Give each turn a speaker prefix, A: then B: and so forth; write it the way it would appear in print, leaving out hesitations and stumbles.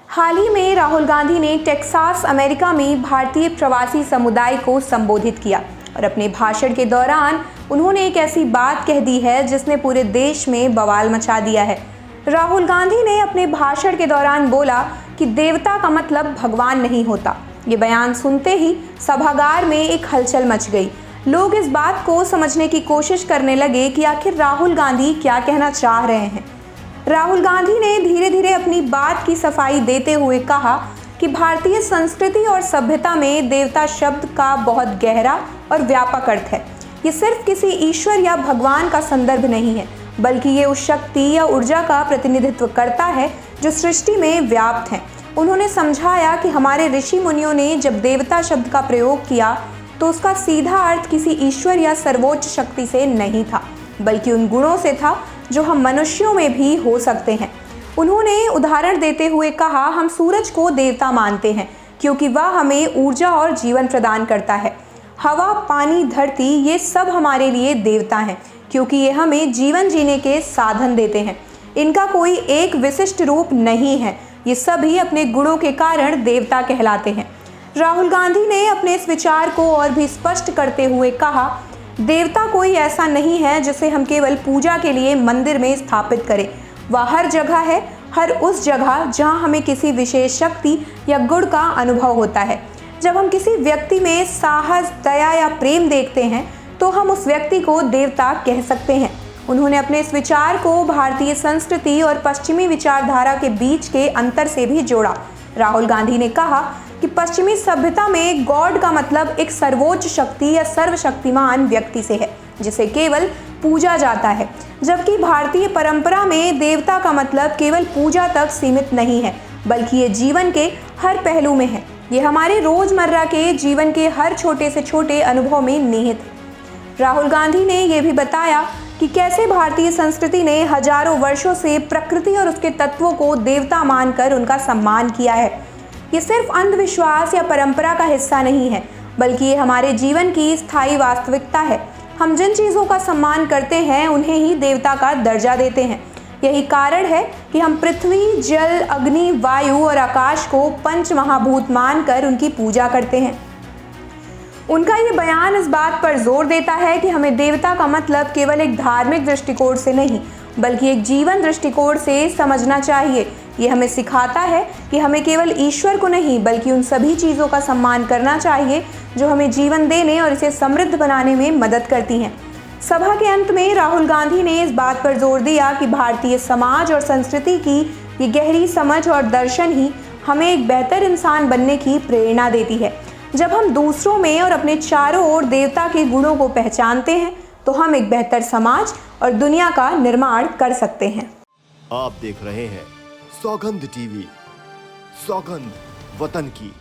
A: हाल ही में राहुल गांधी ने Texas America में भारतीय प्रवासी समुदाय को संबोधित किया और अपने भाषण के दौरान उन्होंने एक ऐसी बात कह दी है जिसने पूरे देश में बवाल मचा दिया है। राहुल गांधी ने अपने भाषण के दौरान बोला कि देवता का मतलब भगवान नहीं होता। ये बयान सुनते ही सभागार में एक हलचल मच गई। लोग इस बात को समझने की कोशिश करने लगे कि आखिर राहुल गांधी क्या कहना चाह रहे हैं। राहुल गांधी ने धीरे धीरे अपनी बात की सफाई देते हुए कहा कि भारतीय संस्कृति और सभ्यता में देवता शब्द का बहुत गहरा और व्यापक अर्थ है। ये सिर्फ किसी ईश्वर या भगवान का संदर्भ नहीं है, बल्कि ये उस शक्ति या ऊर्जा का प्रतिनिधित्व करता है जो सृष्टि में व्याप्त है। उन्होंने समझाया कि हमारे ऋषि मुनियों ने जब देवता शब्द का प्रयोग किया तो उसका सीधा अर्थ किसी ईश्वर या सर्वोच्च शक्ति से नहीं था, बल्कि उन गुणों से था जो हम मनुष्यों में भी हो सकते हैं। उन्होंने उदाहरण देते हुए कहा, हम सूरज को देवता मानते हैं क्योंकि वह हमें ऊर्जा और जीवन प्रदान करता है। हवा, पानी, धरती ये सब हमारे लिए देवता हैं क्योंकि ये हमें जीवन जीने के साधन देते हैं। इनका कोई एक विशिष्ट रूप नहीं है, ये सभी अपने गुणों के कारण देवता कहलाते हैं। राहुल गांधी ने अपने इस विचार को और भी स्पष्ट करते हुए कहा, देवता कोई ऐसा नहीं है जिसे हम केवल पूजा के लिए मंदिर में स्थापित करें। वह हर जगह है, हर उस जगह जहां हमें किसी विशेष शक्ति या गुण का अनुभव होता है। जब हम किसी व्यक्ति में साहस, दया या प्रेम देखते हैं तो हम उस व्यक्ति को देवता कह सकते हैं। उन्होंने अपने इस विचार को भारतीय संस्कृति और पश्चिमी विचारधारा के बीच के अंतर से भी जोड़ा। राहुल गांधी ने कहा कि पश्चिमी सभ्यता में गॉड का मतलब एक सर्वोच्च शक्ति या सर्वशक्तिमान व्यक्ति से है जिसे केवल पूजा जाता है, जबकि भारतीय परंपरा में देवता का मतलब केवल पूजा तक सीमित नहीं है, बल्कि ये जीवन के हर पहलू में है। ये हमारे रोजमर्रा के जीवन के हर छोटे से छोटे अनुभव में निहित है। राहुल गांधी ने यह भी बताया कि कैसे भारतीय संस्कृति ने हजारों वर्षों से प्रकृति और उसके तत्वों को देवता मानकर उनका सम्मान किया है। ये सिर्फ अंधविश्वास या परंपरा का हिस्सा नहीं है, बल्कि ये हमारे जीवन की स्थायी वास्तविकता है। हम जिन चीज़ों का सम्मान करते हैं उन्हें ही देवता का दर्जा देते हैं। यही कारण है कि हम पृथ्वी, जल, अग्नि, वायु और आकाश को पंच महाभूत मानकर उनकी पूजा करते हैं। उनका ये बयान इस बात पर जोर देता है कि हमें देवता का मतलब केवल एक धार्मिक दृष्टिकोण से नहीं, बल्कि एक जीवन दृष्टिकोण से समझना चाहिए। ये हमें सिखाता है कि हमें केवल ईश्वर को नहीं, बल्कि उन सभी चीज़ों का सम्मान करना चाहिए जो हमें जीवन देने और इसे समृद्ध बनाने में मदद करती हैं। सभा के अंत में राहुल गांधी ने इस बात पर जोर दिया कि भारतीय समाज और संस्कृति की ये गहरी समझ और दर्शन ही हमें एक बेहतर इंसान बनने की प्रेरणा देती है। जब हम दूसरों में और अपने चारों ओर देवता के गुणों को पहचानते हैं तो हम एक बेहतर समाज और दुनिया का निर्माण कर सकते हैं।
B: आप देख रहे हैं सौगंध टीवी, सौगंध वतन की।